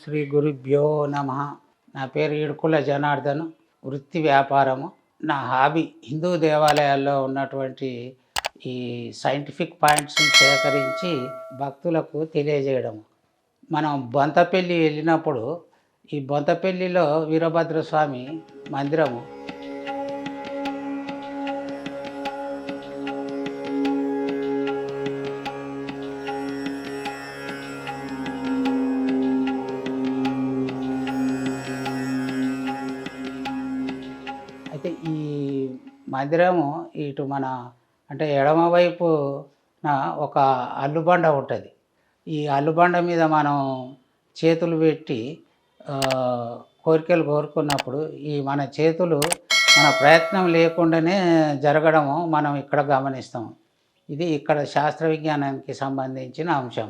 శ్రీ గురుభ్యో నమ. నా పేరు ఇడుకుల జనార్దన్. వృత్తి వ్యాపారము. నా హాబీ హిందూ దేవాలయాల్లో ఉన్నటువంటి ఈ సైంటిఫిక్ పాయింట్స్ని సేకరించి భక్తులకు తెలియజేయడము. మనం బొంతపల్లి వెళ్ళినప్పుడు ఈ బొంతపల్లిలో వీరభద్రస్వామి మందిరము అయితే ఈ మందిరము ఇటు మన అంటే ఎడమవైపున ఒక అల్లుబండ ఉంటుంది. ఈ అల్లుబండ మీద మనం చేతులు పెట్టి కోరికలు కోరుకున్నప్పుడు ఈ మన చేతులు మన ప్రయత్నం లేకుండానే జరగడము మనం ఇక్కడ గమనిస్తాం. ఇది ఇక్కడ శాస్త్ర విజ్ఞానానికి సంబంధించిన అంశం.